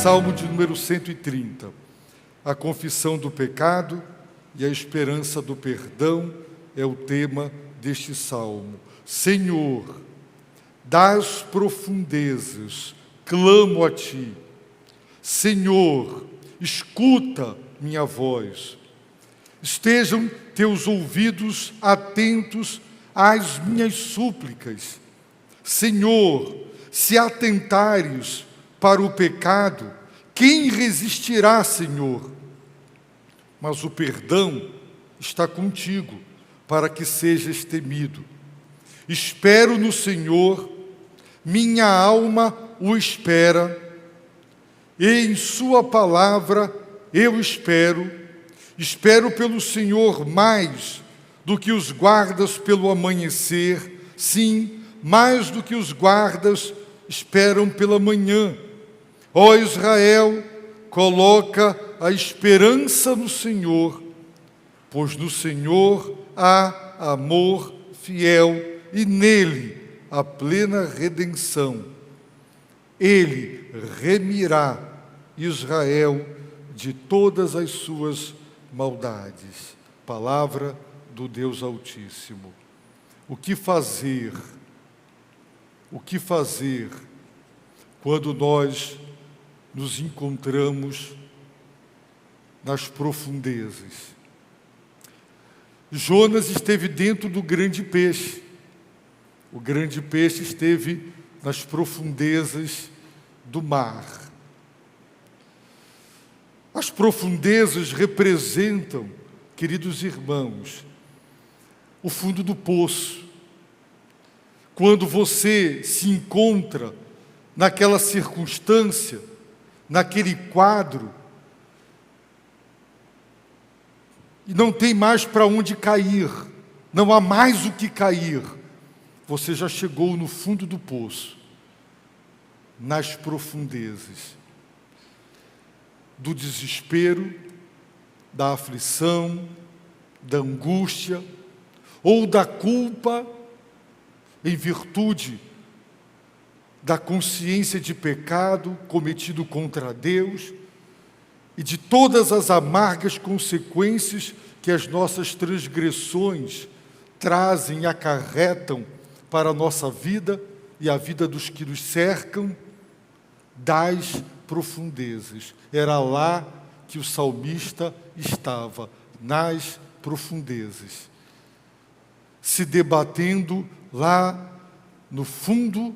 Salmo de número 130. A confissão do pecado e a esperança do perdão é o tema deste salmo. Senhor, das profundezas clamo a Ti. Senhor, escuta minha voz. Estejam Teus ouvidos atentos às minhas súplicas. Senhor, se atentares para o pecado, quem resistirá, Senhor? Mas o perdão está contigo, para que sejas temido. Espero no Senhor, minha alma o espera, e em sua palavra eu espero pelo Senhor mais do que os guardas pelo amanhecer, sim, mais do que os guardas esperam pela manhã. Ó Israel, coloca a esperança no Senhor, pois no Senhor há amor fiel e nele a plena redenção. Ele remirá Israel de todas as suas maldades. Palavra do Deus Altíssimo. O que fazer? O que fazer quando nós nos encontramos nas profundezas? Jonas esteve dentro do grande peixe. O grande peixe esteve nas profundezas do mar. As profundezas representam, queridos irmãos, o fundo do poço. Quando você se encontra naquela circunstância, naquele quadro, e não tem mais para onde cair, não há mais o que cair, você já chegou no fundo do poço, nas profundezas do desespero, da aflição, da angústia, ou da culpa, em virtude da consciência de pecado cometido contra Deus e de todas as amargas consequências que as nossas transgressões trazem e acarretam para a nossa vida e a vida dos que nos cercam, das profundezas. Era lá que o salmista estava, nas profundezas, se debatendo lá no fundo,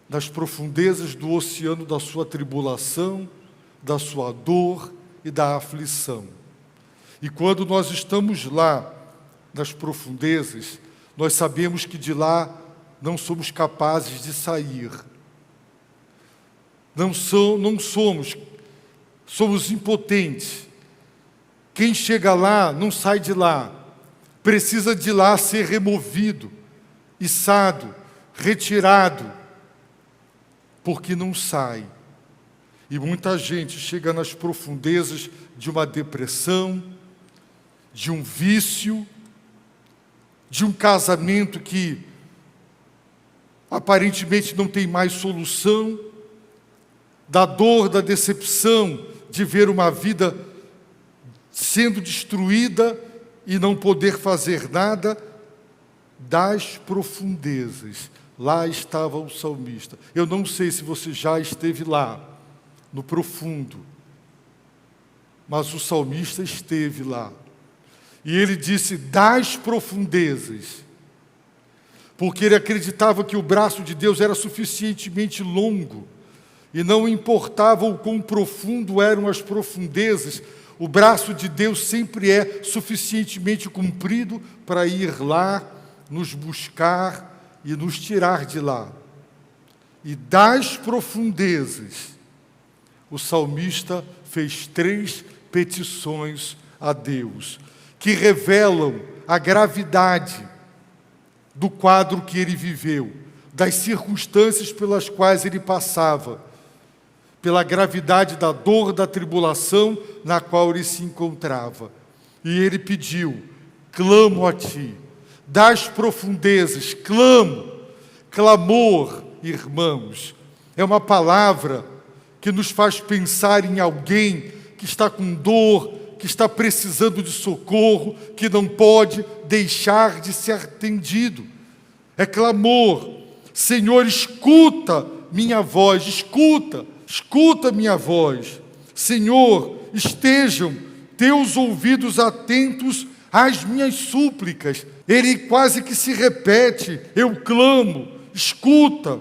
nas profundezas do oceano da sua tribulação, da sua dor e da aflição. E quando nós estamos lá, nas profundezas, nós sabemos que de lá não somos capazes de sair. Não somos impotentes. Quem chega lá não sai de lá. Precisa de lá ser removido, içado, retirado, porque não sai. E muita gente chega nas profundezas de uma depressão, de um vício, de um casamento que aparentemente não tem mais solução, da dor, da decepção de ver uma vida sendo destruída e não poder fazer nada, das profundezas. Lá estava o salmista. Eu não sei se você já esteve lá, no profundo, mas o salmista esteve lá. E ele disse, das profundezas, porque ele acreditava que o braço de Deus era suficientemente longo, e não importava o quão profundo eram as profundezas, o braço de Deus sempre é suficientemente comprido para ir lá, nos buscar e nos tirar de lá. E das profundezas, o salmista fez 3 petições a Deus, que revelam a gravidade do quadro que ele viveu, das circunstâncias pelas quais ele passava, pela gravidade da dor, da tribulação na qual ele se encontrava. E ele pediu, clamo a Ti, das profundezas, clamo, clamor, irmãos, é uma palavra que nos faz pensar em alguém que está com dor, que está precisando de socorro, que não pode deixar de ser atendido. É clamor. Senhor, escuta minha voz, escuta minha voz. Senhor, estejam teus ouvidos atentos às minhas súplicas. Ele quase que se repete: eu clamo, escuta,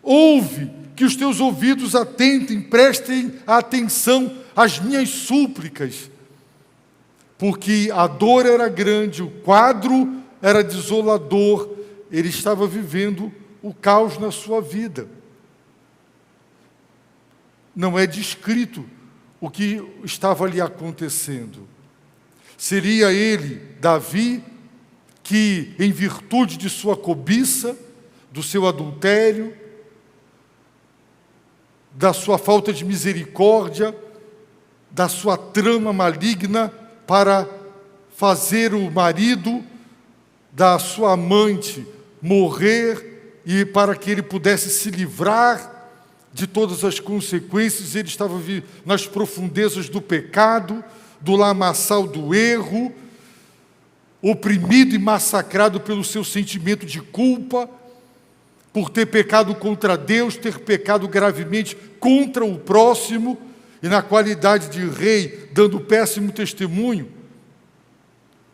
ouve, que os teus ouvidos atentem, prestem atenção às minhas súplicas. Porque a dor era grande, o quadro era desolador, ele estava vivendo o caos na sua vida. Não é descrito o que estava ali acontecendo. Seria ele, Davi, que em virtude de sua cobiça, do seu adultério, da sua falta de misericórdia, da sua trama maligna para fazer o marido da sua amante morrer e para que ele pudesse se livrar de todas as consequências. Ele estava nas profundezas do pecado, do lamaçal do erro, oprimido e massacrado pelo seu sentimento de culpa, por ter pecado contra Deus, ter pecado gravemente contra o próximo, e na qualidade de rei, dando péssimo testemunho.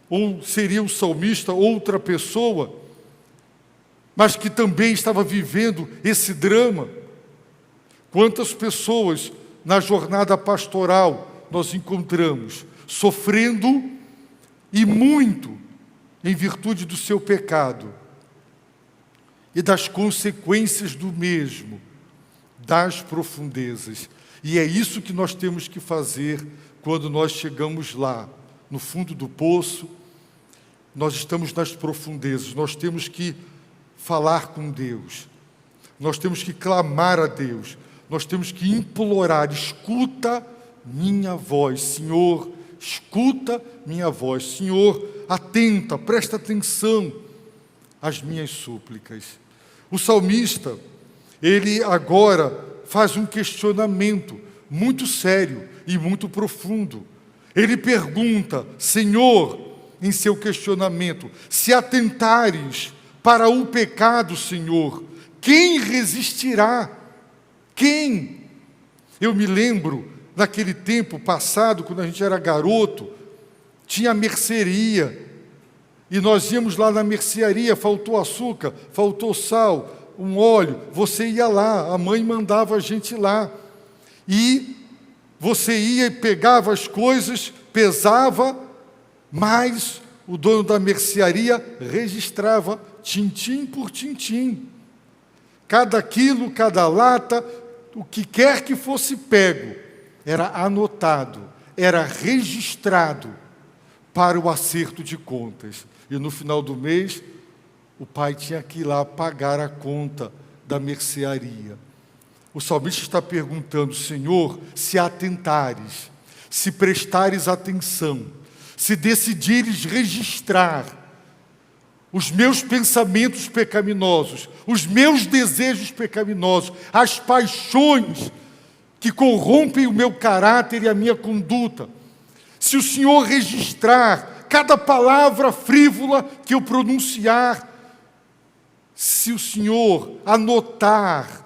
Ou seria o salmista outra pessoa, mas que também estava vivendo esse drama. Quantas pessoas na jornada pastoral nós encontramos sofrendo, e muito em virtude do seu pecado e das consequências do mesmo, das profundezas. E é isso que nós temos que fazer quando nós chegamos lá, no fundo do poço. Nós estamos nas profundezas, nós temos que falar com Deus, nós temos que clamar a Deus, nós temos que implorar: escuta minha voz, Senhor, escuta minha voz, Senhor, atenta, presta atenção às minhas súplicas. O salmista, ele agora faz um questionamento muito sério e muito profundo. Ele pergunta: Senhor, em seu questionamento, se atentares para o pecado, Senhor, quem resistirá? Quem? Eu me lembro, naquele tempo passado, quando a gente era garoto, tinha a mercearia, e nós íamos lá na mercearia, faltou açúcar, faltou sal, um óleo, você ia lá, a mãe mandava a gente lá, e você ia e pegava as coisas, pesava, mas o dono da mercearia registrava tintim por tintim, cada quilo, cada lata, o que quer que fosse pego, era anotado, era registrado para o acerto de contas. E no final do mês, o pai tinha que ir lá pagar a conta da mercearia. O salmista está perguntando: Senhor, se atentares, se prestares atenção, se decidires registrar os meus pensamentos pecaminosos, os meus desejos pecaminosos, as paixões que corrompem o meu caráter e a minha conduta, se o Senhor registrar cada palavra frívola que eu pronunciar, se o Senhor anotar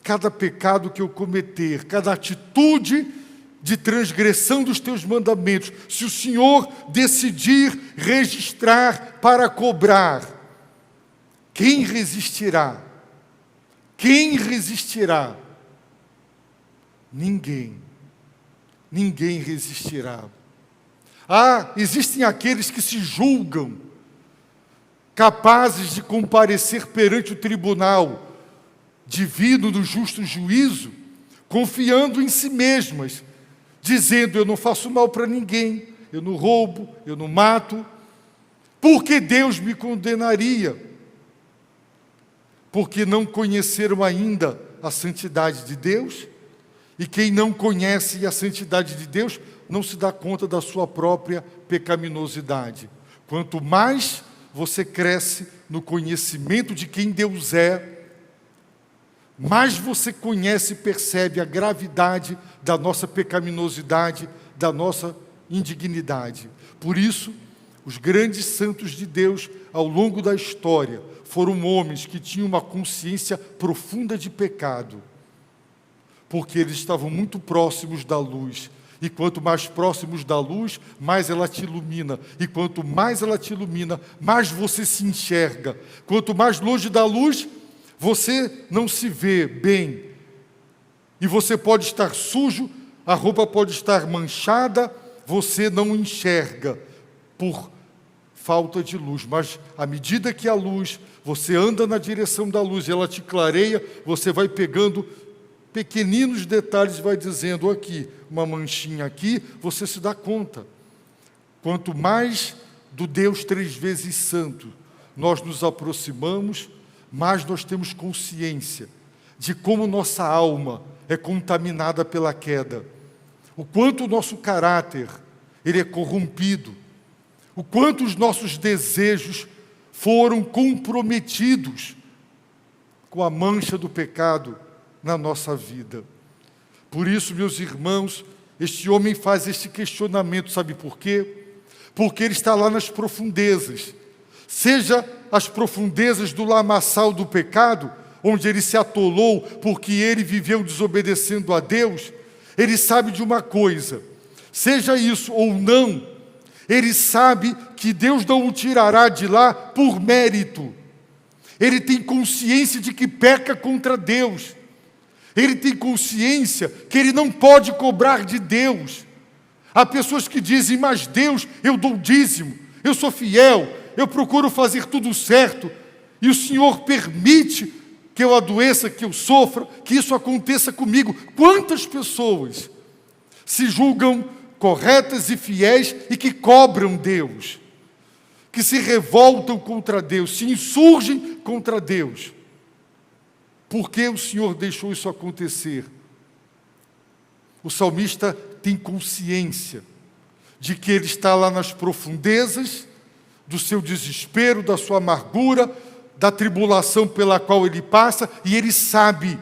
cada pecado que eu cometer, cada atitude de transgressão dos teus mandamentos, se o Senhor decidir registrar para cobrar, quem resistirá? Quem resistirá? Ninguém. Ninguém resistirá. Existem aqueles que se julgam capazes de comparecer perante o tribunal divino do justo juízo, confiando em si mesmas, dizendo: eu não faço mal para ninguém, eu não roubo, eu não mato, por que Deus me condenaria? Porque não conheceram ainda a santidade de Deus, e quem não conhece a santidade de Deus não se dá conta da sua própria pecaminosidade. Quanto mais você cresce no conhecimento de quem Deus é, mais você conhece e percebe a gravidade da nossa pecaminosidade, da nossa indignidade. Por isso, os grandes santos de Deus, ao longo da história, foram homens que tinham uma consciência profunda de pecado, porque eles estavam muito próximos da luz. E quanto mais próximos da luz, mais ela te ilumina. E quanto mais ela te ilumina, mais você se enxerga. Quanto mais longe da luz, você não se vê bem. E você pode estar sujo, a roupa pode estar manchada, você não enxerga por falta de luz. Mas à medida que a luz, você anda na direção da luz e ela te clareia, você vai pegando pequeninos detalhes, vai dizendo aqui, uma manchinha aqui, você se dá conta. Quanto mais do Deus 3 vezes santo nós nos aproximamos, mais nós temos consciência de como nossa alma é contaminada pela queda, o quanto o nosso caráter ele é corrompido, o quanto os nossos desejos foram comprometidos com a mancha do pecado na nossa vida. Por isso, meus irmãos, este homem faz este questionamento, sabe por quê? Porque ele está lá nas profundezas, seja as profundezas do lamaçal do pecado, onde ele se atolou porque ele viveu desobedecendo a Deus. Ele sabe de uma coisa, seja isso ou não, ele sabe que Deus não o tirará de lá por mérito. Ele tem consciência de que peca contra Deus. Ele tem consciência que ele não pode cobrar de Deus. Há pessoas que dizem, mas Deus, eu dou dízimo, eu sou fiel, eu procuro fazer tudo certo, e o Senhor permite que eu adoeça, que eu sofra, que isso aconteça comigo. Quantas pessoas se julgam corretas e fiéis e que cobram Deus, que se revoltam contra Deus, se insurgem contra Deus? Por que o Senhor deixou isso acontecer? O salmista tem consciência de que ele está lá nas profundezas do seu desespero, da sua amargura, da tribulação pela qual ele passa, e ele sabe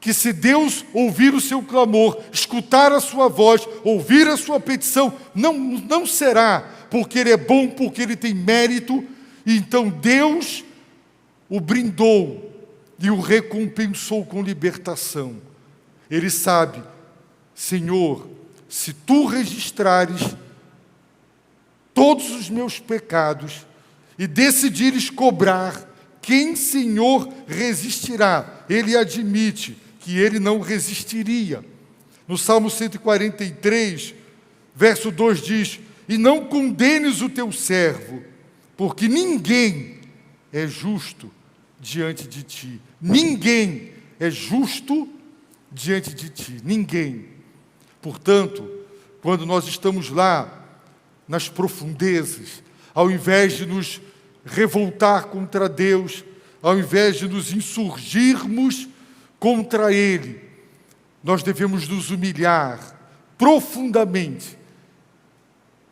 que se Deus ouvir o seu clamor, escutar a sua voz, ouvir a sua petição, não será porque ele é bom, porque ele tem mérito, e então Deus o brindou e o recompensou com libertação. Ele sabe, Senhor, se tu registrares todos os meus pecados e decidires cobrar, quem, Senhor, resistirá? Ele admite que ele não resistiria. No Salmo 143, verso 2 diz, e não condenes o teu servo, porque ninguém é justo diante de ti. Ninguém é justo diante de ti. Ninguém. Portanto, quando nós estamos lá nas profundezas, ao invés de nos revoltar contra Deus, ao invés de nos insurgirmos contra Ele, nós devemos nos humilhar profundamente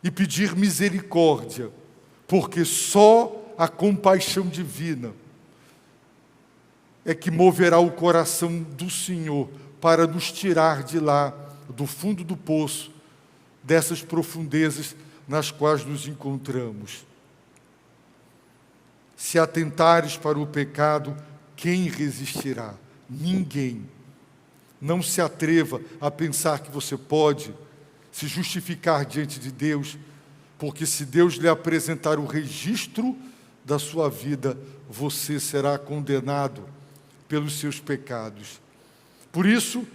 e pedir misericórdia, porque só a compaixão divina é que moverá o coração do Senhor para nos tirar de lá, do fundo do poço, dessas profundezas nas quais nos encontramos. Se atentares para o pecado, quem resistirá? Ninguém. Não se atreva a pensar que você pode se justificar diante de Deus, porque se Deus lhe apresentar o registro da sua vida, você será condenado pelos seus pecados. Por isso,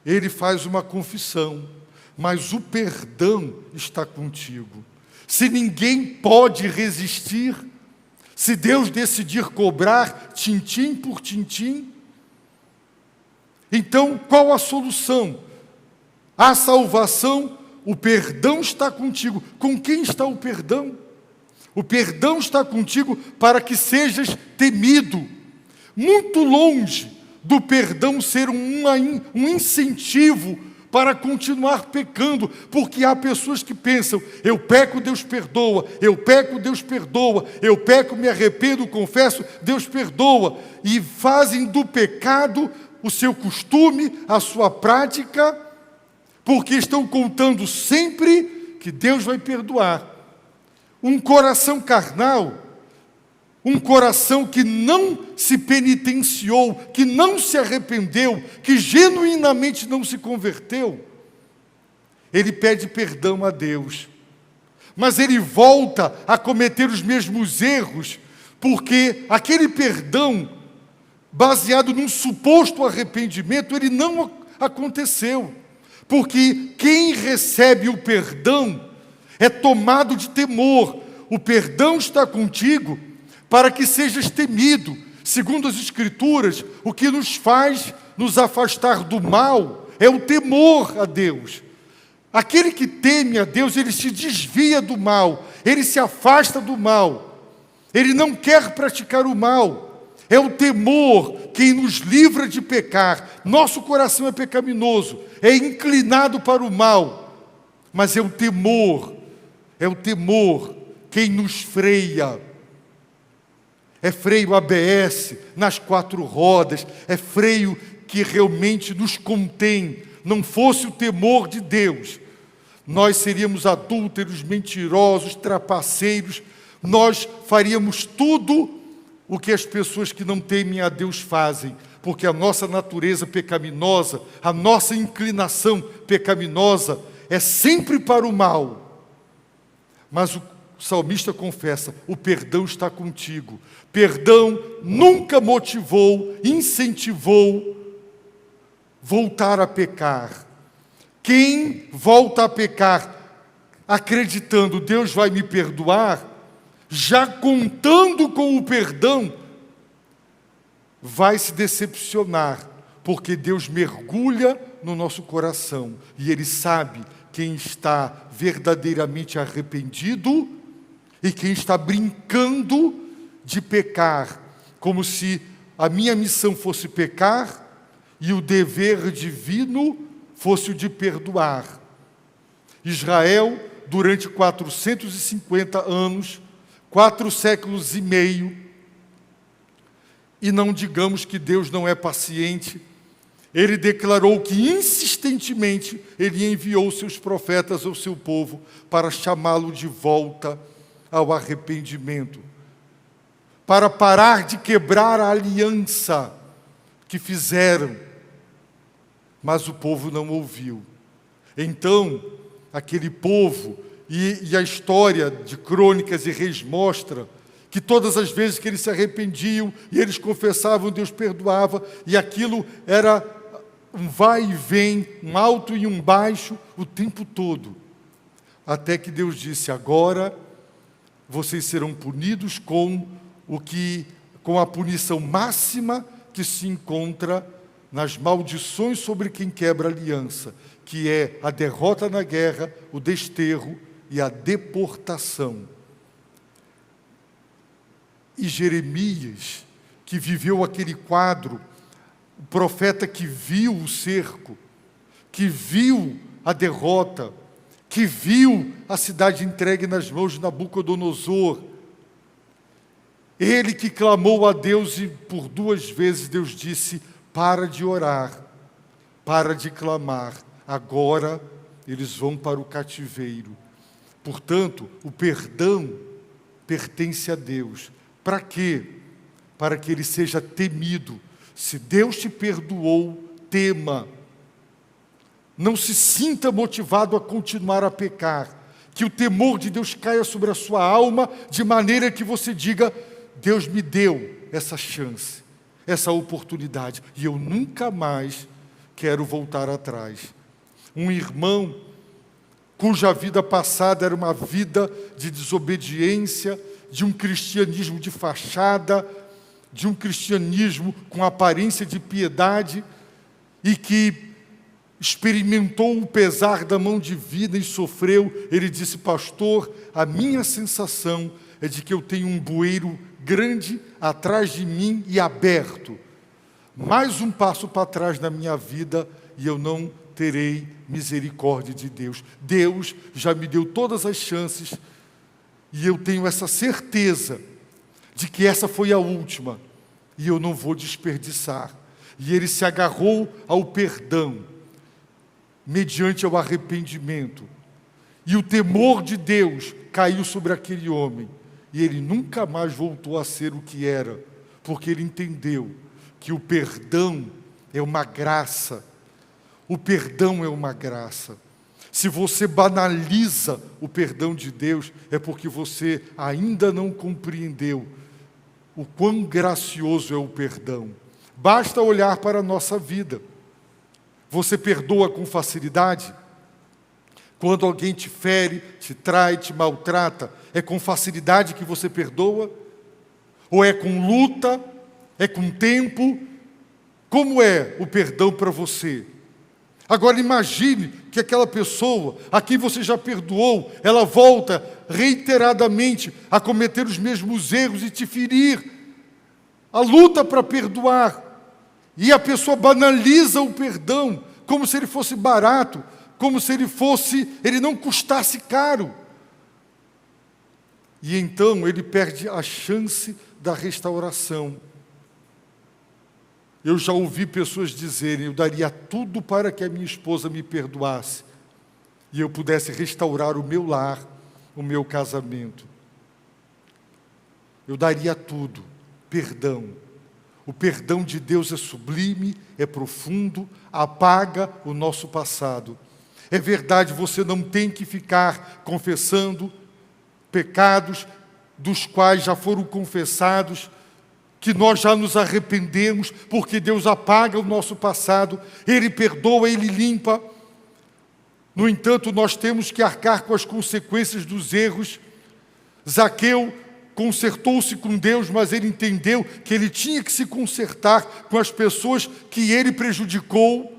ele faz uma confissão, mas o perdão está contigo. Se ninguém pode resistir, se Deus decidir cobrar tintim por tintim, então qual a solução? A salvação, o perdão está contigo. Com quem está o perdão? O perdão está contigo para que sejas temido. Muito longe do perdão ser um incentivo para continuar pecando, porque há pessoas que pensam: eu peco, Deus perdoa, eu peco, Deus perdoa, eu peco, me arrependo, confesso, Deus perdoa, e fazem do pecado o seu costume, a sua prática, porque estão contando sempre que Deus vai perdoar. Um coração carnal, um coração que não se penitenciou, que não se arrependeu, que genuinamente não se converteu, ele pede perdão a Deus, mas ele volta a cometer os mesmos erros, porque aquele perdão, baseado num suposto arrependimento, ele não aconteceu, porque quem recebe o perdão é tomado de temor. O perdão está contigo para que sejas temido. Segundo as Escrituras, o que nos faz nos afastar do mal é o temor a Deus. Aquele que teme a Deus, ele se desvia do mal, ele se afasta do mal, ele não quer praticar o mal. É o temor quem nos livra de pecar. Nosso coração é pecaminoso, é inclinado para o mal, mas é o temor quem nos freia. É freio ABS nas 4 rodas, é freio que realmente nos contém. Não fosse o temor de Deus, nós seríamos adúlteros, mentirosos, trapaceiros, nós faríamos tudo o que as pessoas que não temem a Deus fazem, porque a nossa natureza pecaminosa, a nossa inclinação pecaminosa é sempre para o mal. Mas o salmista confessa: o perdão está contigo. Perdão nunca motivou, incentivou voltar a pecar. Quem volta a pecar acreditando Deus vai me perdoar, já contando com o perdão, vai se decepcionar, porque Deus mergulha no nosso coração e Ele sabe quem está verdadeiramente arrependido e quem está brincando de pecar, como se a minha missão fosse pecar e o dever divino fosse o de perdoar. Israel, durante 450 anos, 4 séculos e meio, e não digamos que Deus não é paciente, ele declarou que insistentemente ele enviou seus profetas ao seu povo para chamá-lo de volta ao arrependimento, para parar de quebrar a aliança que fizeram, mas o povo não ouviu. Então, aquele povo, e a história de Crônicas e Reis mostra que todas as vezes que eles se arrependiam e eles confessavam, Deus perdoava, e aquilo era um vai e vem, um alto e um baixo o tempo todo, até que Deus disse: agora vocês serão punidos com a punição máxima que se encontra nas maldições sobre quem quebra a aliança, que é a derrota na guerra, o desterro e a deportação. E Jeremias, que viveu aquele quadro, o profeta que viu o cerco, que viu a derrota, que viu a cidade entregue nas mãos de Nabucodonosor, ele que clamou a Deus e por 2 vezes Deus disse: para de orar, para de clamar, agora eles vão para o cativeiro. Portanto, o perdão pertence a Deus. Para quê? Para que ele seja temido. Se Deus te perdoou, tema. Não se sinta motivado a continuar a pecar. Que o temor de Deus caia sobre a sua alma, de maneira que você diga: Deus me deu essa chance, essa oportunidade, e eu nunca mais quero voltar atrás. Um irmão cuja vida passada era uma vida de desobediência, de um cristianismo de fachada, de um cristianismo com aparência de piedade, e que experimentou o pesar da mão divina e sofreu. Ele disse: pastor, a minha sensação é de que eu tenho um bueiro grande atrás de mim e aberto. Mais um passo para trás na minha vida e eu não terei misericórdia de Deus. Deus já me deu todas as chances e eu tenho essa certeza de que essa foi a última e eu não vou desperdiçar. E ele se agarrou ao perdão, mediante ao arrependimento. E o temor de Deus caiu sobre aquele homem. E ele nunca mais voltou a ser o que era, porque ele entendeu que o perdão é uma graça. O perdão é uma graça. Se você banaliza o perdão de Deus, é porque você ainda não compreendeu o quão gracioso é o perdão. Basta olhar para a nossa vida. Você perdoa com facilidade? Quando alguém te fere, te trai, te maltrata, é com facilidade que você perdoa? Ou é com luta? É com tempo? Como é o perdão para você? Agora imagine que aquela pessoa a quem você já perdoou, ela volta reiteradamente a cometer os mesmos erros e te ferir. A luta para perdoar. E a pessoa banaliza o perdão, como se ele fosse barato, como se ele não custasse caro. E então ele perde a chance da restauração. Eu já ouvi pessoas dizerem: eu daria tudo para que a minha esposa me perdoasse e eu pudesse restaurar o meu lar, o meu casamento. Eu daria tudo. Perdão. O perdão de Deus é sublime, é profundo, apaga o nosso passado. É verdade, você não tem que ficar confessando pecados dos quais já foram confessados, que nós já nos arrependemos, porque Deus apaga o nosso passado, Ele perdoa, Ele limpa. No entanto, nós temos que arcar com as consequências dos erros. Zaqueu consertou-se com Deus, mas ele entendeu que ele tinha que se consertar com as pessoas que ele prejudicou.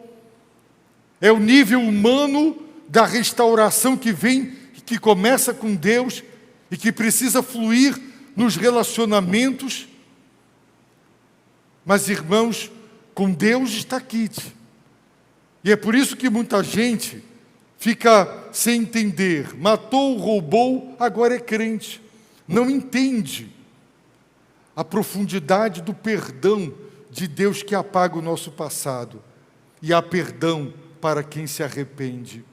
É o nível humano da restauração que começa com Deus e que precisa fluir nos relacionamentos. Mas, irmãos, com Deus está quite. E é por isso que muita gente fica sem entender. Matou, roubou, agora é crente. Não entende a profundidade do perdão de Deus que apaga o nosso passado. E há perdão para quem se arrepende.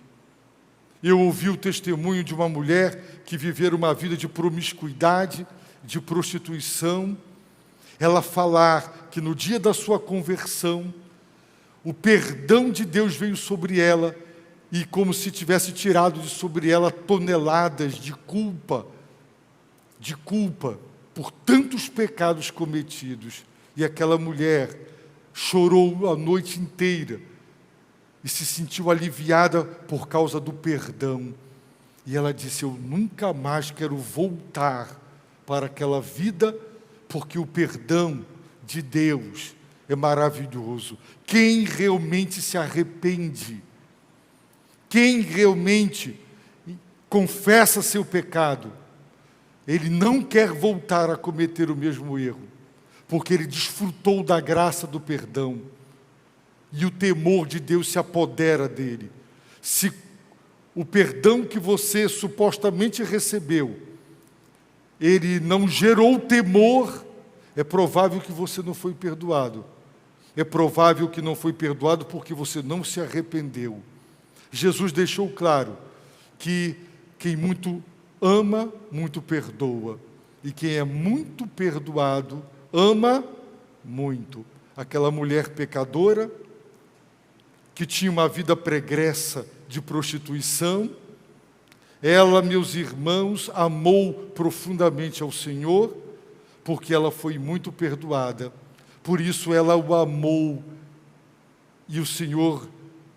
Eu ouvi o testemunho de uma mulher que vivera uma vida de promiscuidade, de prostituição. Ela falar que no dia da sua conversão, o perdão de Deus veio sobre ela e como se tivesse tirado de sobre ela toneladas de culpa por tantos pecados cometidos. E aquela mulher chorou a noite inteira e se sentiu aliviada por causa do perdão. E ela disse: eu nunca mais quero voltar para aquela vida, porque o perdão de Deus é maravilhoso. Quem realmente se arrepende, quem realmente confessa seu pecado, ele não quer voltar a cometer o mesmo erro, porque ele desfrutou da graça do perdão, e o temor de Deus se apodera dele. Se o perdão que você supostamente recebeu, ele não gerou temor, é provável que você não foi perdoado. É provável que não foi perdoado porque você não se arrependeu. Jesus deixou claro que quem muito ama, muito perdoa. E quem é muito perdoado, ama muito. Aquela mulher pecadora, que tinha uma vida pregressa de prostituição, ela, meus irmãos, amou profundamente ao Senhor, porque ela foi muito perdoada. Por isso ela o amou. E o Senhor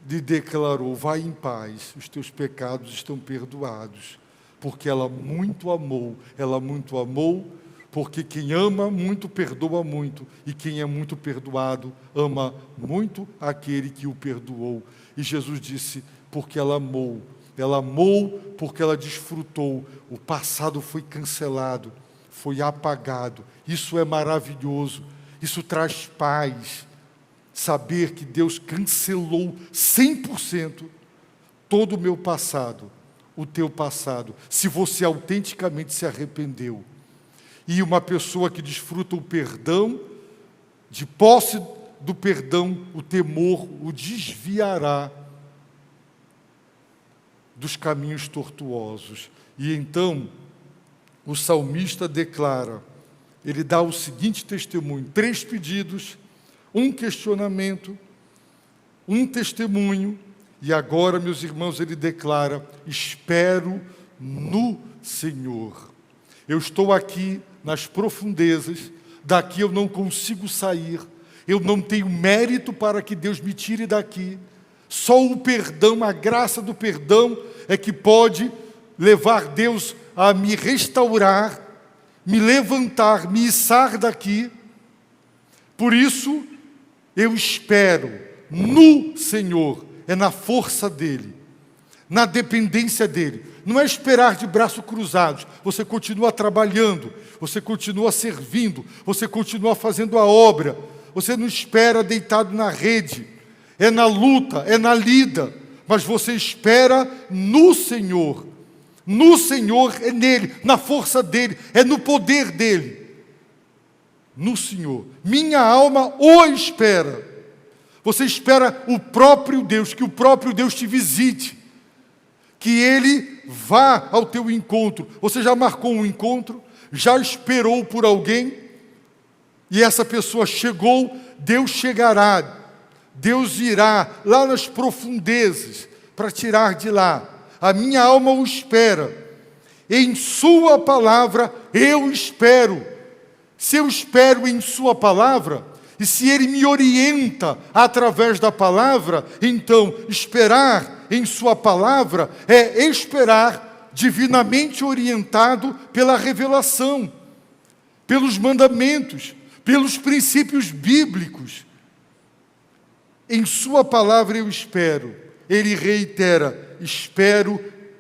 lhe declarou: vai em paz, os teus pecados estão perdoados. Porque ela muito amou, porque quem ama muito, perdoa muito. E quem é muito perdoado, ama muito aquele que o perdoou. E Jesus disse: porque ela amou porque ela desfrutou. O passado foi cancelado, foi apagado. Isso é maravilhoso, isso traz paz. saber que Deus cancelou 100% todo o meu passado, o teu passado, se você autenticamente se arrependeu. E uma pessoa que desfruta o perdão, de posse do perdão, o temor o desviará dos caminhos tortuosos. E então, o salmista declara, ele dá o seguinte testemunho, 3 pedidos, um questionamento, um testemunho, e agora, meus irmãos, ele declara, espero no Senhor. Eu estou aqui nas profundezas, daqui eu não consigo sair, eu não tenho mérito para que Deus me tire daqui. Só o perdão, a graça do perdão é que pode levar Deus a me restaurar, me levantar, me içar daqui. Por isso, eu espero no Senhor, é na força dEle, na dependência dEle. Não é esperar de braços cruzados, você continua trabalhando, você continua servindo, você continua fazendo a obra, você não espera deitado na rede, é na luta, é na lida, mas você espera no Senhor. No Senhor é nele, na força dEle, é no poder dEle. No Senhor. Minha alma o espera. Você espera o próprio Deus, que o próprio Deus te visite, que Ele vá ao teu encontro. Você já marcou um encontro? Já esperou por alguém? E essa pessoa chegou, Deus chegará, Deus irá lá nas profundezas para tirar de lá. A minha alma o espera, em sua palavra eu espero. Se eu espero em sua palavra, e se Ele me orienta através da palavra, então esperar em sua palavra é esperar divinamente orientado pela revelação, pelos mandamentos, pelos princípios bíblicos. Em sua palavra eu espero. Ele reitera, espero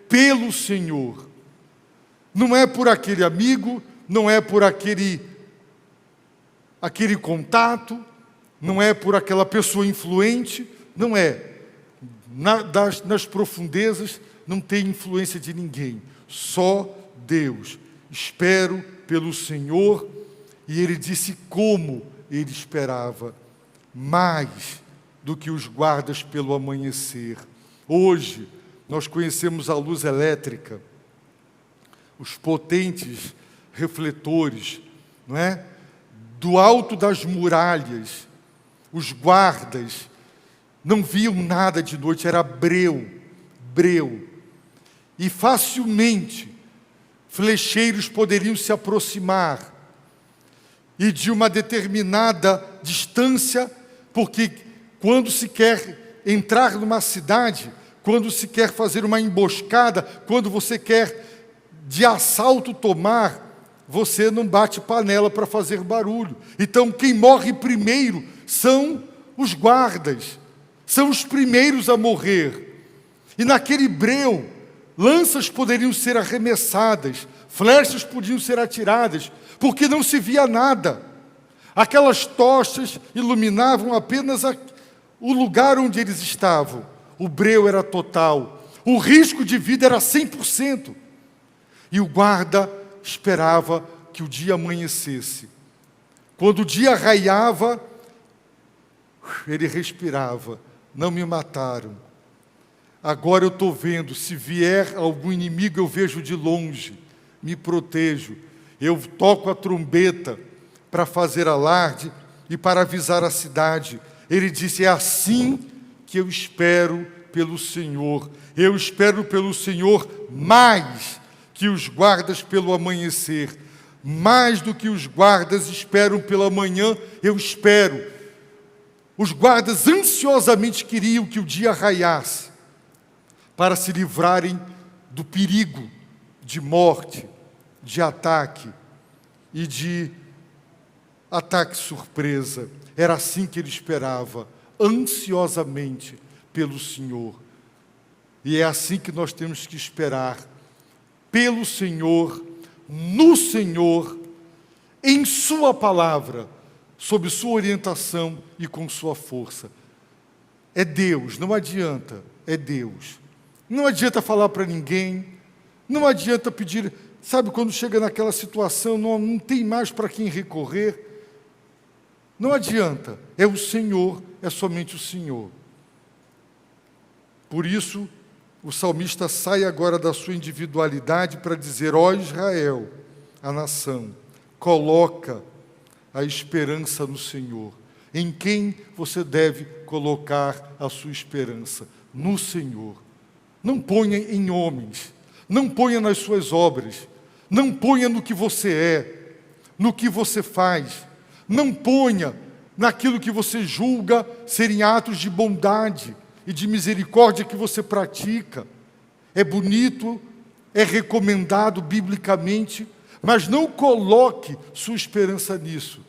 pelo Senhor. Não é por aquele amigo, não é por aquele contato, não é por aquela pessoa influente, não é. Nas profundezas não tem influência de ninguém, só Deus. Espero pelo Senhor. E ele disse como ele esperava, mais do que os guardas pelo amanhecer. Hoje, nós conhecemos a luz elétrica, os potentes refletores, não é? Do alto das muralhas, os guardas não viam nada de noite, era breu. E facilmente, flecheiros poderiam se aproximar, e de uma determinada distância, porque quando se quer entrar numa cidade, quando se quer fazer uma emboscada, quando você quer de assalto tomar, você não bate panela para fazer barulho. Então quem morre primeiro são os guardas, são os primeiros a morrer. E naquele breu, lanças poderiam ser arremessadas, flechas podiam ser atiradas, porque não se via nada. Aquelas tochas iluminavam apenas o lugar onde eles estavam. O breu era total, o risco de vida era 100%. E o guarda esperava que o dia amanhecesse. Quando o dia raiava, ele respirava, não me mataram. Agora eu estou vendo, se vier algum inimigo eu vejo de longe, me protejo. Eu toco a trombeta para fazer alarde e para avisar a cidade. Ele disse, é assim que eu espero pelo Senhor. Eu espero pelo Senhor mais que os guardas pelo amanhecer. Mais do que os guardas esperam pela manhã, eu espero. Os guardas ansiosamente queriam que o dia raiasse, para se livrarem do perigo de morte, de ataque e de ataque surpresa. Era assim que ele esperava, ansiosamente pelo Senhor. E é assim que nós temos que esperar, pelo Senhor, no Senhor, em sua palavra, sob sua orientação e com sua força. É Deus, não adianta, é Deus. Não adianta falar para ninguém, não adianta pedir, sabe, quando chega naquela situação, não tem mais para quem recorrer. Não adianta, é o Senhor, é somente o Senhor. Por isso, o salmista sai agora da sua individualidade para dizer: ó Israel, a nação, coloca a esperança no Senhor. Em quem você deve colocar a sua esperança? No Senhor. Não ponha em homens, não ponha nas suas obras, não ponha no que você é, no que você faz, não ponha naquilo que você julga serem atos de bondade e de misericórdia que você pratica. É bonito, é recomendado biblicamente, mas não coloque sua esperança nisso.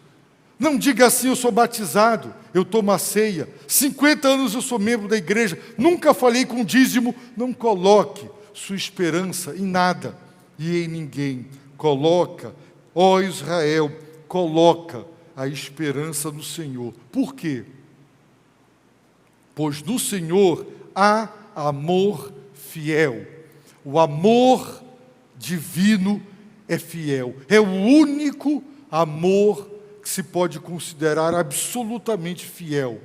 Não diga assim: eu sou batizado, eu tomo a ceia, 50 anos eu sou membro da igreja, nunca falei com dízimo. Não coloque sua esperança em nada e em ninguém. Coloca, ó Israel, coloca a esperança no Senhor. Por quê? Pois no Senhor há amor fiel. O amor divino é fiel. É o único amor que se pode considerar absolutamente fiel.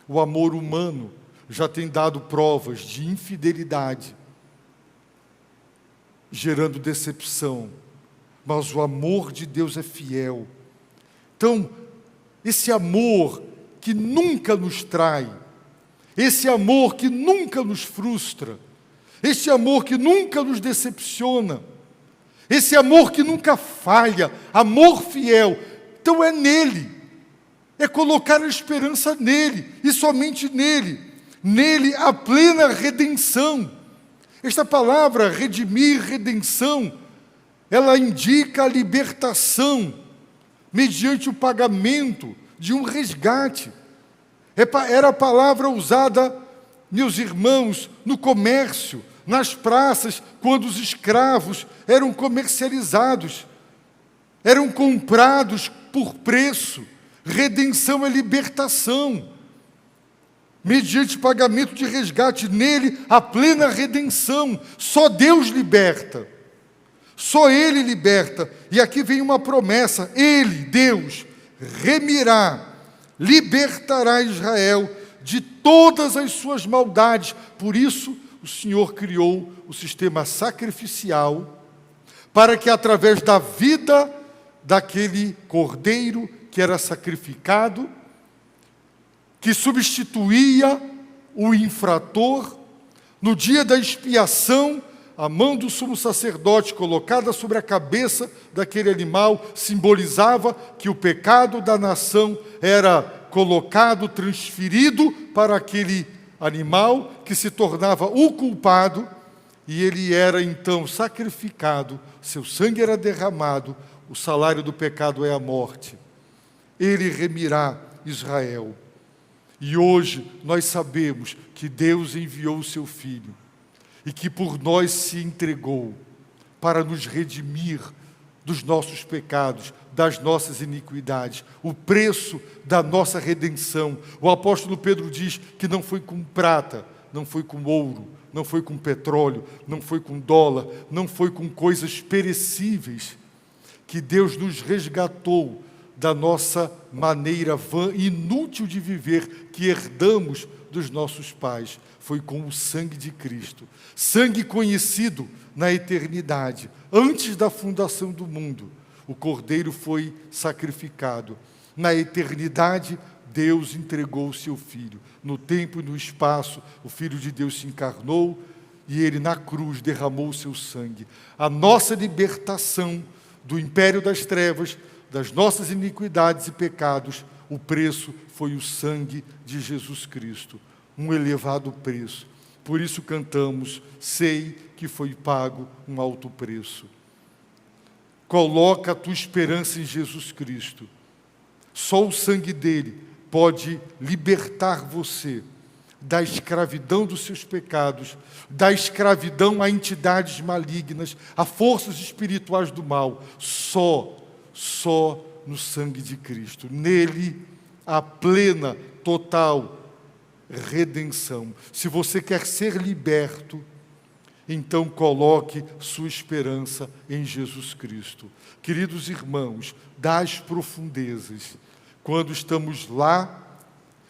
O amor humano já tem dado provas de infidelidade, gerando decepção, mas o amor de Deus é fiel. Então, esse amor que nunca nos trai, esse amor que nunca nos frustra, esse amor que nunca nos decepciona, esse amor que nunca falha, amor fiel, então é nele, é colocar a esperança nele, e somente nele, nele a plena redenção. Esta palavra, redimir, redenção, ela indica a libertação, mediante o pagamento de um resgate. Era a palavra usada, meus irmãos, no comércio, nas praças, quando os escravos eram comercializados, eram comprados por preço. Redenção é libertação, mediante pagamento de resgate. Nele, a plena redenção. Só Deus liberta. Só Ele liberta. E aqui vem uma promessa: Ele, Deus, remirá, libertará Israel de todas as suas maldades. Por isso, o Senhor criou o sistema sacrificial, para que através da vida daquele cordeiro que era sacrificado, que substituía o infrator, no dia da expiação, a mão do sumo sacerdote colocada sobre a cabeça daquele animal simbolizava que o pecado da nação era colocado, transferido para aquele animal que se tornava o culpado, e ele era então sacrificado, seu sangue era derramado. O salário do pecado é a morte. Ele remirá Israel. E hoje nós sabemos que Deus enviou o seu Filho e que por nós se entregou para nos redimir dos nossos pecados, das nossas iniquidades. O preço da nossa redenção. O apóstolo Pedro diz que não foi com prata, não foi com ouro, não foi com petróleo, não foi com dólar, não foi com coisas perecíveis que Deus nos resgatou da nossa maneira vã e inútil de viver, que herdamos dos nossos pais. Foi com o sangue de Cristo, sangue conhecido na eternidade, antes da fundação do mundo. O Cordeiro foi sacrificado. Na eternidade, Deus entregou o seu Filho. No tempo e no espaço, o Filho de Deus se encarnou e Ele na cruz derramou o seu sangue. A nossa libertação do império das trevas, das nossas iniquidades e pecados, o preço foi o sangue de Jesus Cristo. Um elevado preço. Por isso cantamos: sei que foi pago um alto preço. Coloca a tua esperança em Jesus Cristo. Só o sangue dele pode libertar você da escravidão dos seus pecados, da escravidão a entidades malignas, a forças espirituais do mal. Só no sangue de Cristo. Nele, a plena, total redenção. Se você quer ser liberto, então coloque sua esperança em Jesus Cristo. Queridos irmãos, das profundezas, quando estamos lá,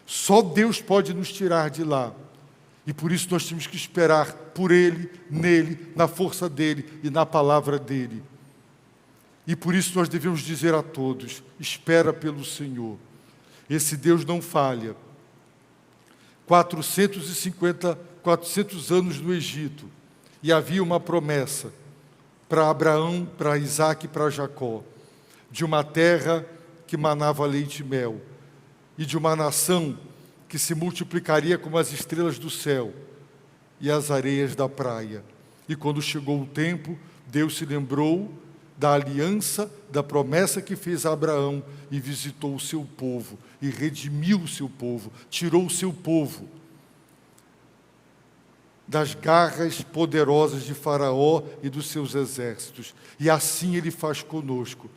só Deus pode nos tirar de lá. E por isso nós temos que esperar por Ele, nele, na força dEle e na palavra dEle. E por isso nós devemos dizer a todos: espera pelo Senhor. Esse Deus não falha. 400 anos no Egito, e havia uma promessa para Abraão, para Isaque e para Jacó, de uma terra que manava leite e mel, e de uma nação que se multiplicaria como as estrelas do céu e as areias da praia. E quando chegou o tempo, Deus se lembrou da aliança, da promessa que fez a Abraão, e visitou o seu povo, e redimiu o seu povo, tirou o seu povo das garras poderosas de Faraó e dos seus exércitos. E assim Ele faz conosco.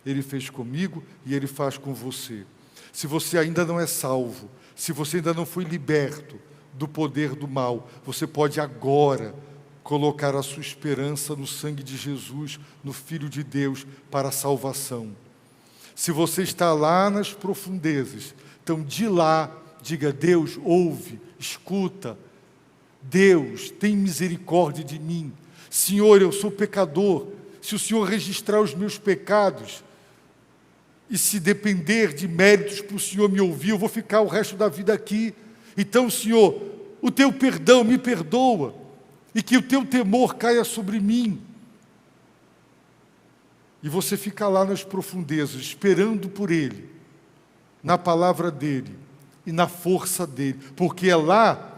Ele fez comigo e Ele faz com você. Se você ainda não é salvo, se você ainda não foi liberto do poder do mal, você pode agora colocar a sua esperança no sangue de Jesus, no Filho de Deus, para a salvação. Se você está lá nas profundezas, então de lá, diga: Deus, ouve, escuta. Deus, tem misericórdia de mim. Senhor, eu sou pecador. Se o Senhor registrar os meus pecados, e se depender de méritos para o Senhor me ouvir, eu vou ficar o resto da vida aqui. Então, Senhor, o teu perdão me perdoa, e que o teu temor caia sobre mim. E você fica lá nas profundezas, esperando por Ele, na palavra dEle e na força dEle, porque é lá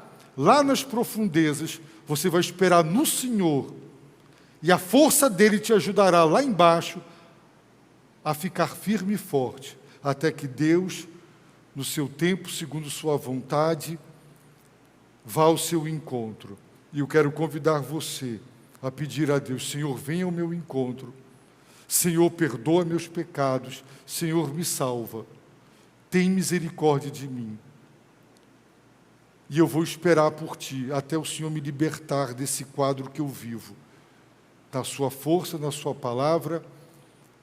nas profundezas, você vai esperar no Senhor, e a força dEle te ajudará lá embaixo a ficar firme e forte, até que Deus, no seu tempo, segundo sua vontade, vá ao seu encontro. E eu quero convidar você a pedir a Deus: Senhor, venha ao meu encontro. Senhor, perdoa meus pecados. Senhor, me salva. Tem misericórdia de mim. E eu vou esperar por Ti, até o Senhor me libertar desse quadro que eu vivo. Na sua força, na sua palavra,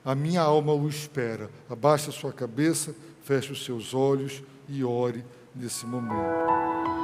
a minha alma o espera. Abaixe a sua cabeça, feche os seus olhos e ore nesse momento.